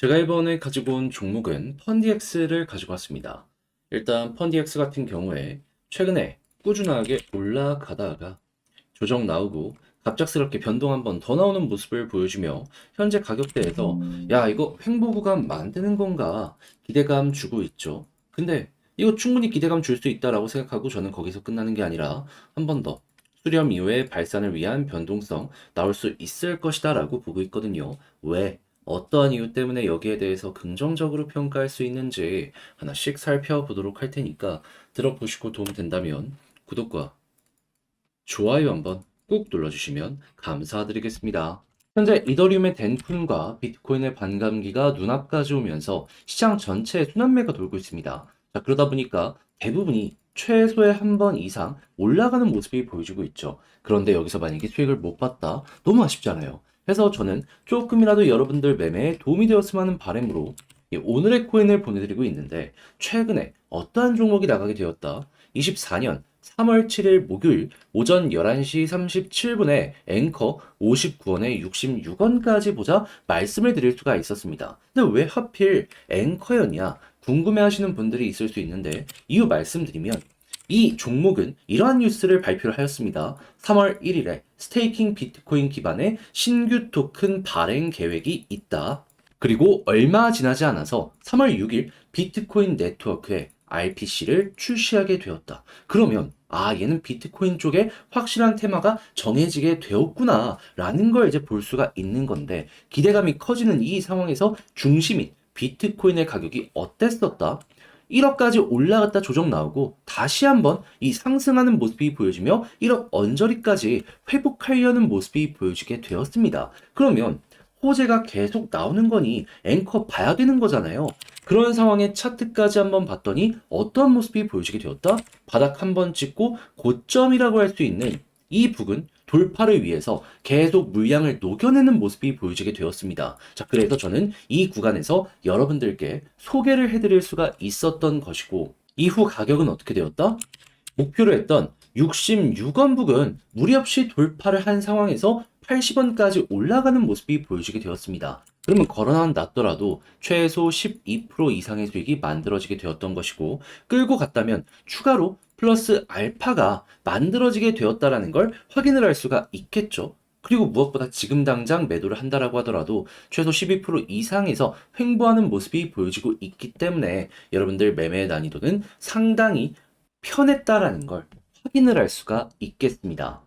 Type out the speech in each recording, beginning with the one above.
제가 이번에 가지고 온 종목은 펀디엑스를 가지고 왔습니다. 일단 펀디엑스 같은 경우에 최근에 꾸준하게 올라가다가 조정 나오고 갑작스럽게 변동 한번 더 나오는 모습을 보여주며 현재 가격대에서 야, 이거 횡보 구간 만드는 건가 기대감 주고 있죠. 근데 이거 충분히 기대감 줄 수 있다라고 생각하고 저는 거기서 끝나는 게 아니라 한 번 더 수렴 이후에 발산을 위한 변동성 나올 수 있을 것이다라고 보고 있거든요. 왜? 어떠한 이유 때문에 여기에 대해서 긍정적으로 평가할 수 있는지 하나씩 살펴보도록 할 테니까 들어보시고 도움 된다면 구독과 좋아요 한번 꾹 눌러주시면 감사드리겠습니다. 현재 이더리움의 덴쿤과 비트코인의 반감기가 눈앞까지 오면서 시장 전체에 순환매가 돌고 있습니다. 자, 그러다 보니까 대부분이 최소의 한 번 이상 올라가는 모습이 보여주고 있죠. 그런데 여기서 만약에 수익을 못 봤다? 너무 아쉽잖아요. 그래서 저는 조금이라도 여러분들 매매에 도움이 되었으면 하는 바람으로 이 오늘의 코인을 보내드리고 있는데 최근에 어떠한 종목이 나가게 되었다? 24년 3월 7일 목요일 오전 11시 37분에 앵커 59원에 66원까지 보자 말씀을 드릴 수가 있었습니다. 근데 왜 하필 앵커였냐 궁금해 하시는 분들이 있을 수 있는데 이유 말씀드리면 이 종목은 이러한 뉴스를 발표를 하였습니다. 3월 1일에 스테이킹 비트코인 기반의 신규 토큰 발행 계획이 있다. 그리고 얼마 지나지 않아서 3월 6일 비트코인 네트워크에 RPC를 출시하게 되었다. 그러면 얘는 비트코인 쪽에 확실한 테마가 정해지게 되었구나 라는 걸 이제 볼 수가 있는 건데 기대감이 커지는 이 상황에서 중심인 비트코인의 가격이 어땠었다? 1억까지 올라갔다 조정 나오고 다시 한번 이 상승하는 모습이 보여지며 1억 언저리까지 회복하려는 모습이 보여지게 되었습니다. 그러면 호재가 계속 나오는 거니 앵커 봐야 되는 거잖아요. 그런 상황에 차트까지 한번 봤더니 어떤 모습이 보여지게 되었다? 바닥 한번 찍고 고점이라고 할 수 있는 이 부근 돌파를 위해서 계속 물량을 녹여내는 모습이 보여지게 되었습니다. 자, 그래서 저는 이 구간에서 여러분들께 소개를 해드릴 수가 있었던 것이고 이후 가격은 어떻게 되었다? 목표로 했던 66원 부근 무리 없이 돌파를 한 상황에서 80원까지 올라가는 모습이 보여지게 되었습니다. 그러면 걸어난 낮더라도 최소 12% 이상의 수익이 만들어지게 되었던 것이고 끌고 갔다면 추가로 플러스 알파가 만들어지게 되었다라는 걸 확인을 할 수가 있겠죠. 그리고 무엇보다 지금 당장 매도를 한다라고 하더라도 최소 12% 이상에서 횡보하는 모습이 보여지고 있기 때문에 여러분들 매매 난이도는 상당히 편했다라는 걸 확인을 할 수가 있겠습니다.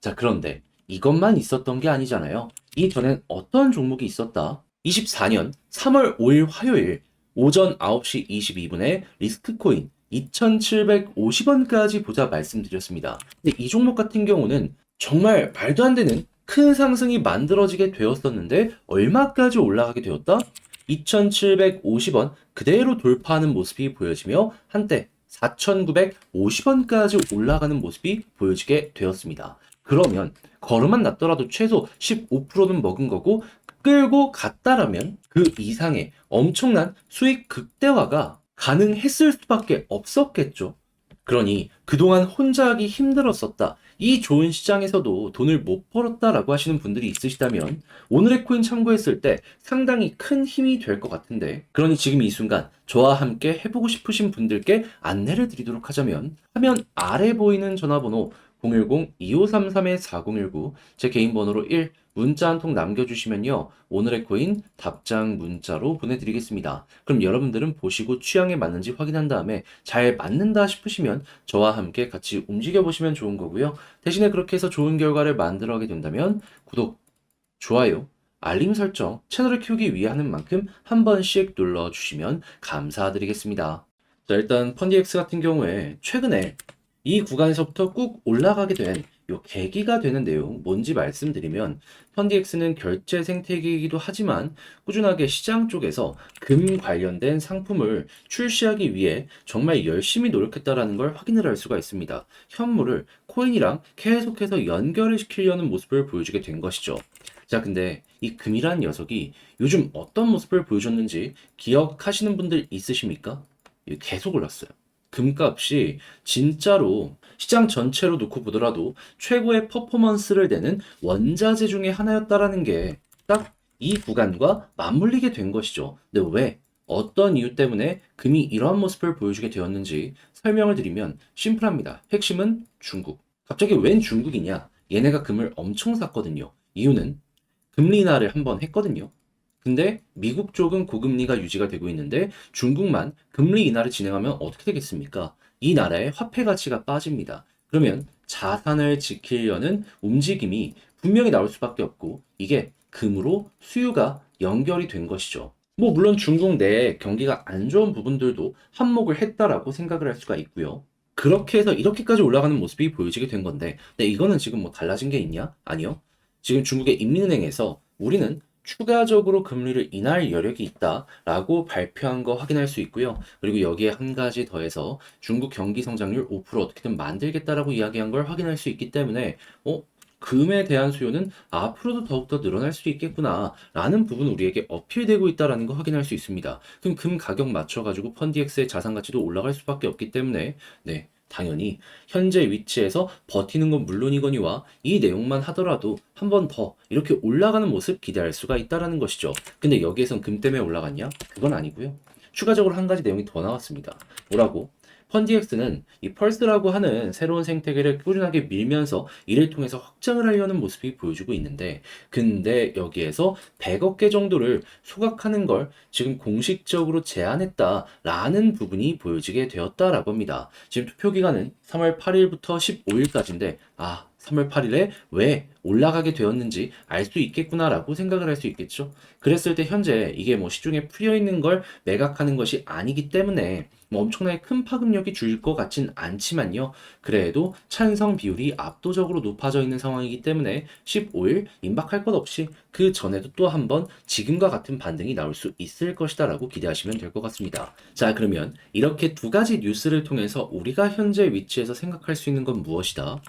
자, 그런데 이것만 있었던 게 아니잖아요. 이전엔 어떤 종목이 있었다? 24년 3월 5일 화요일 오전 9시 22분에 리스크코인 2,750원까지 보자 말씀드렸습니다. 근데 이 종목 같은 경우는 정말 말도 안 되는 큰 상승이 만들어지게 되었었는데 얼마까지 올라가게 되었다? 2,750원 그대로 돌파하는 모습이 보여지며 한때 4,950원까지 올라가는 모습이 보여지게 되었습니다. 그러면 걸음만 났더라도 최소 15%는 먹은 거고 끌고 갔다라면 그 이상의 엄청난 수익 극대화가 가능했을 수밖에 없었겠죠. 그러니 그동안 혼자 하기 힘들었었다. 이 좋은 시장에서도 돈을 못 벌었다라고 하시는 분들이 있으시다면 오늘의 코인 참고했을 때 상당히 큰 힘이 될 것 같은데 그러니 지금 이 순간 저와 함께 해보고 싶으신 분들께 안내를 드리도록 하자면 화면 아래 보이는 전화번호 010-2533-4019 제 개인 번호로 1 문자 한 통 남겨주시면요. 오늘의 코인 답장 문자로 보내드리겠습니다. 그럼 여러분들은 보시고 취향에 맞는지 확인한 다음에 잘 맞는다 싶으시면 저와 함께 같이 움직여보시면 좋은 거고요. 대신에 그렇게 해서 좋은 결과를 만들어가게 된다면 구독, 좋아요, 알림 설정, 채널을 키우기 위해 하는 만큼 한 번씩 눌러주시면 감사드리겠습니다. 자, 일단 펀디엑스 같은 경우에 최근에 이 구간에서부터 꾹 올라가게 된 요 계기가 되는 내용 뭔지 말씀드리면 펀디엑스는 결제 생태계이기도 하지만 꾸준하게 시장 쪽에서 금 관련된 상품을 출시하기 위해 정말 열심히 노력했다라는 걸 확인을 할 수가 있습니다. 현물을 코인이랑 계속해서 연결을 시키려는 모습을 보여주게 된 것이죠. 자, 근데 이 금이라는 녀석이 요즘 어떤 모습을 보여줬는지 기억하시는 분들 있으십니까? 계속 올랐어요. 금값이 진짜로 시장 전체로 놓고 보더라도 최고의 퍼포먼스를 내는 원자재 중에 하나였다라는 게 딱 이 구간과 맞물리게 된 것이죠. 근데 왜? 어떤 이유 때문에 금이 이러한 모습을 보여주게 되었는지 설명을 드리면 심플합니다. 핵심은 중국. 갑자기 웬 중국이냐? 얘네가 금을 엄청 샀거든요. 이유는 금리 인하를 한번 했거든요. 근데 미국 쪽은 고금리가 유지가 되고 있는데 중국만 금리 인하를 진행하면 어떻게 되겠습니까? 이 나라의 화폐 가치가 빠집니다. 그러면 자산을 지키려는 움직임이 분명히 나올 수밖에 없고 이게 금으로 수요가 연결이 된 것이죠. 뭐 물론 중국 내에 경기가 안 좋은 부분들도 한몫을 했다라고 생각을 할 수가 있고요. 그렇게 해서 이렇게까지 올라가는 모습이 보여지게 된 건데, 근데 이거는 지금 뭐 달라진 게 있냐? 아니요. 지금 중국의 인민은행에서 우리는 추가적으로 금리를 인할 여력이 있다라고 발표한 거 확인할 수 있고요. 그리고 여기에 한 가지 더해서 중국 경기 성장률 5% 어떻게든 만들겠다라고 이야기한 걸 확인할 수 있기 때문에 금에 대한 수요는 앞으로도 더욱더 늘어날 수 있겠구나라는 부분 우리에게 어필되고 있다라는 거 확인할 수 있습니다. 그럼 금 가격 맞춰가지고 펀디엑스의 자산 가치도 올라갈 수밖에 없기 때문에 네. 당연히 현재 위치에서 버티는 건 물론이거니와 이 내용만 하더라도 한 번 더 이렇게 올라가는 모습 기대할 수가 있다라는 것이죠. 근데 여기에선 금 때문에 올라갔냐? 그건 아니고요. 추가적으로 한 가지 내용이 더 나왔습니다. 뭐라고? 펀디엑스는 이 펄스라고 하는 새로운 생태계를 꾸준하게 밀면서 이를 통해서 확장을 하려는 모습이 보여주고 있는데 근데 여기에서 100억 개 정도를 소각하는 걸 지금 공식적으로 제안했다라는 부분이 보여지게 되었다라고 합니다. 지금 투표 기간은 3월 8일부터 15일까지인데 3월 8일에 왜 올라가게 되었는지 알 수 있겠구나라고 생각을 할 수 있겠죠. 그랬을 때 현재 이게 뭐 시중에 풀려 있는 걸 매각하는 것이 아니기 때문에 뭐 엄청나게 큰 파급력이 줄 것 같진 않지만요. 그래도 찬성 비율이 압도적으로 높아져 있는 상황이기 때문에 15일 임박할 것 없이 그 전에도 또 한 번 지금과 같은 반등이 나올 수 있을 것이다라고 기대하시면 될 것 같습니다. 자, 그러면 이렇게 두 가지 뉴스를 통해서 우리가 현재 위치에서 생각할 수 있는 건 무엇이다?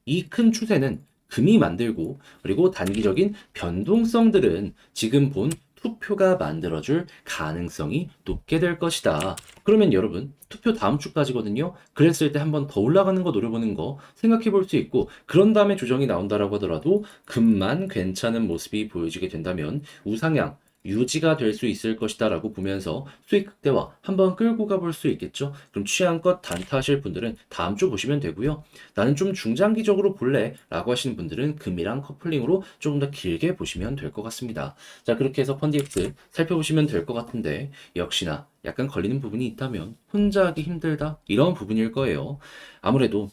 이 큰 추세는 금이 만들고 그리고 단기적인 변동성들은 지금 본 투표가 만들어줄 가능성이 높게 될 것이다. 그러면 여러분 투표 다음 주까지거든요. 그랬을 때 한번 더 올라가는 거 노려보는 거 생각해 볼 수 있고 그런 다음에 조정이 나온다라고 하더라도 금만 괜찮은 모습이 보여지게 된다면 우상향 유지가 될 수 있을 것이다라고 보면서 수익 극대화 한번 끌고 가볼 수 있겠죠. 그럼 취향껏 단타하실 분들은 다음 주 보시면 되고요. 나는 좀 중장기적으로 볼래 라고 하시는 분들은 금이랑 커플링으로 조금 더 길게 보시면 될 것 같습니다. 자, 그렇게 해서 펀디엑스 살펴보시면 될 것 같은데 역시나 약간 걸리는 부분이 있다면 혼자 하기 힘들다 이런 부분일 거예요. 아무래도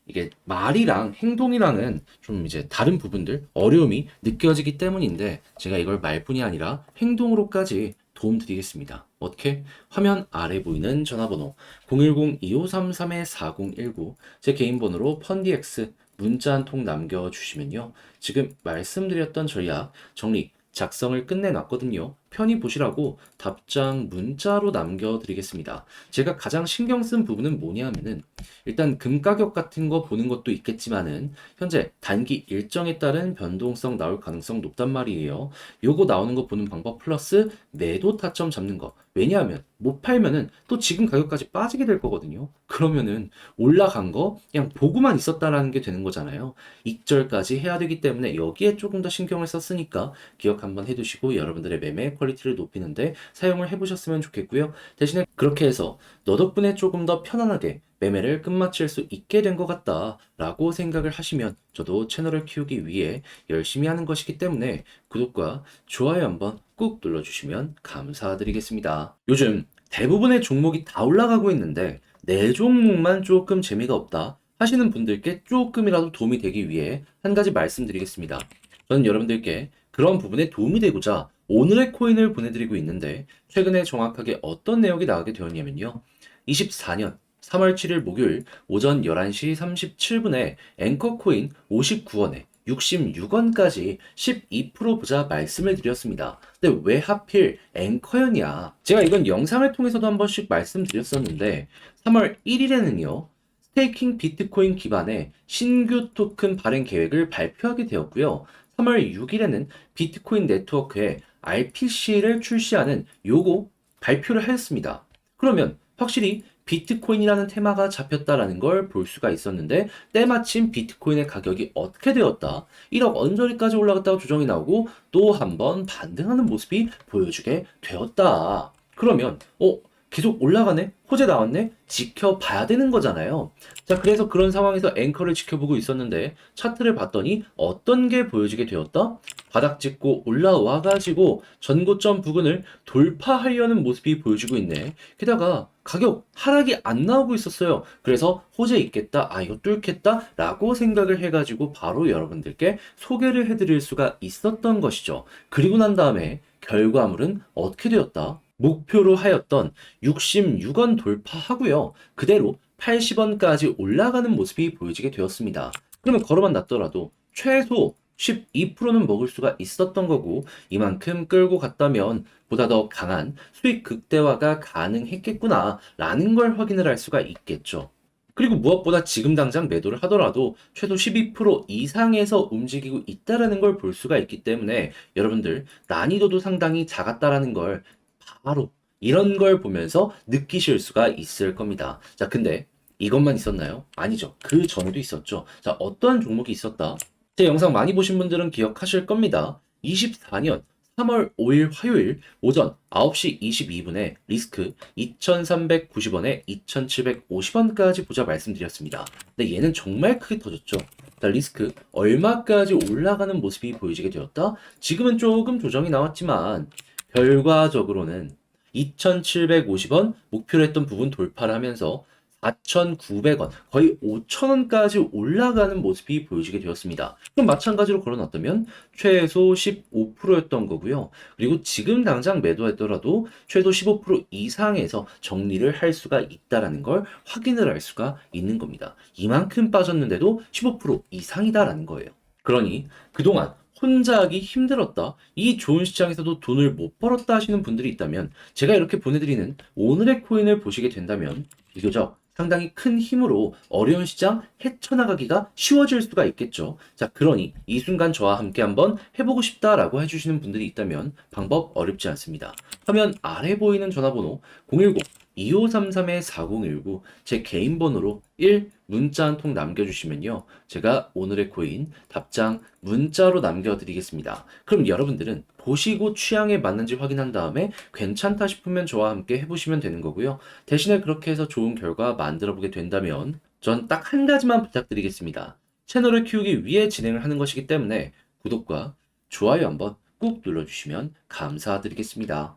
이게 말이랑 행동이랑은 좀 이제 다른 부분들, 어려움이 느껴지기 때문인데 제가 이걸 말뿐이 아니라 행동으로까지 도움 드리겠습니다. 어떻게? 화면 아래 보이는 전화번호 010-2533-4019 제 개인 번호로 펀디엑스 문자 한 통 남겨주시면요. 지금 말씀드렸던 전략 정리 작성을 끝내놨거든요. 편히 보시라고 답장 문자로 남겨드리겠습니다. 제가 가장 신경 쓴 부분은 뭐냐 하면은 일단 금 가격 같은 거 보는 것도 있겠지만은 현재 단기 일정에 따른 변동성 나올 가능성 높단 말이에요. 요거 나오는 거 보는 방법 플러스 매도 타점 잡는 거. 왜냐하면 못 팔면은 또 지금 가격까지 빠지게 될 거거든요. 그러면은 올라간 거 그냥 보고만 있었다라는 게 되는 거잖아요. 익절까지 해야 되기 때문에 여기에 조금 더 신경을 썼으니까 기억 한번 해두시고 여러분들의 매매 퀄리티를 높이는데 사용을 해보셨으면 좋겠고요. 대신에 그렇게 해서 너 덕분에 조금 더 편안하게 매매를 끝마칠 수 있게 된 것 같다 라고 생각을 하시면 저도 채널을 키우기 위해 열심히 하는 것이기 때문에 구독과 좋아요 한번 꾹 눌러주시면 감사드리겠습니다. 요즘 대부분의 종목이 다 올라가고 있는데 내 종목만 조금 재미가 없다 하시는 분들께 조금이라도 도움이 되기 위해 한 가지 말씀드리겠습니다. 저는 여러분들께 그런 부분에 도움이 되고자 오늘의 코인을 보내드리고 있는데 최근에 정확하게 어떤 내역이 나오게 되었냐면요. 24년 3월 7일 목요일 오전 11시 37분에 앵커코인 59원에 66원까지 12% 보자 말씀을 드렸습니다. 근데 왜 하필 앵커였냐? 제가 이건 영상을 통해서도 한 번씩 말씀드렸었는데 3월 1일에는요. 스테이킹 비트코인 기반의 신규 토큰 발행 계획을 발표하게 되었고요. 3월 6일에는 비트코인 네트워크에 RPC를 출시하는 요거 발표를 하였습니다. 그러면 확실히 비트코인이라는 테마가 잡혔다라는 걸 볼 수가 있었는데 때마침 비트코인의 가격이 어떻게 되었다. 1억 언저리까지 올라갔다가 조정이 나오고 또 한 번 반등하는 모습이 보여주게 되었다. 그러면 계속 올라가네? 호재 나왔네? 지켜봐야 되는 거잖아요. 자, 그래서 그런 상황에서 앵커를 지켜보고 있었는데 차트를 봤더니 어떤 게 보여지게 되었다? 바닥 찍고 올라와가지고 전고점 부근을 돌파하려는 모습이 보여지고 있네. 게다가 가격 하락이 안 나오고 있었어요. 그래서 호재 있겠다, 이거 뚫겠다 라고 생각을 해가지고 바로 여러분들께 소개를 해드릴 수가 있었던 것이죠. 그리고 난 다음에 결과물은 어떻게 되었다? 목표로 하였던 66원 돌파하고요. 그대로 80원까지 올라가는 모습이 보여지게 되었습니다. 그러면 걸어만 놨더라도 최소 12%는 먹을 수가 있었던 거고 이만큼 끌고 갔다면 보다 더 강한 수익 극대화가 가능했겠구나 라는 걸 확인을 할 수가 있겠죠. 그리고 무엇보다 지금 당장 매도를 하더라도 최소 12% 이상에서 움직이고 있다라는 걸 볼 수가 있기 때문에 여러분들 난이도도 상당히 작았다라는 걸 바로 이런 걸 보면서 느끼실 수가 있을 겁니다. 자, 근데 이것만 있었나요? 아니죠. 그 전에도 있었죠. 자, 어떠한 종목이 있었다? 제 영상 많이 보신 분들은 기억하실 겁니다. 24년 3월 5일 화요일 오전 9시 22분에 리스크 2,390원에 2,750원까지 보자 말씀드렸습니다. 근데 얘는 정말 크게 터졌죠. 자, 리스크 얼마까지 올라가는 모습이 보여지게 되었다? 지금은 조금 조정이 나왔지만 결과적으로는 2,750원 목표로 했던 부분 돌파를 하면서 4,900원, 거의 5,000원까지 올라가는 모습이 보여지게 되었습니다. 그럼 마찬가지로 걸어놨다면 최소 15%였던 거고요. 그리고 지금 당장 매도했더라도 최소 15% 이상에서 정리를 할 수가 있다는 걸 확인을 할 수가 있는 겁니다. 이만큼 빠졌는데도 15% 이상이다라는 거예요. 그러니 그동안 혼자 하기 힘들었다. 이 좋은 시장에서도 돈을 못 벌었다 하시는 분들이 있다면 제가 이렇게 보내드리는 오늘의 코인을 보시게 된다면 비교적 상당히 큰 힘으로 어려운 시장 헤쳐나가기가 쉬워질 수가 있겠죠. 자, 그러니 이 순간 저와 함께 한번 해보고 싶다라고 해주시는 분들이 있다면 방법 어렵지 않습니다. 화면 아래 보이는 전화번호 010-2533-4019 제 개인 번호로 1 문자 한 통 남겨주시면요. 제가 오늘의 코인 답장 문자로 남겨드리겠습니다. 그럼 여러분들은 보시고 취향에 맞는지 확인한 다음에 괜찮다 싶으면 저와 함께 해보시면 되는 거고요. 대신에 그렇게 해서 좋은 결과 만들어 보게 된다면 전 딱 한 가지만 부탁드리겠습니다. 채널을 키우기 위해 진행을 하는 것이기 때문에 구독과 좋아요 한번 꾹 눌러주시면 감사드리겠습니다.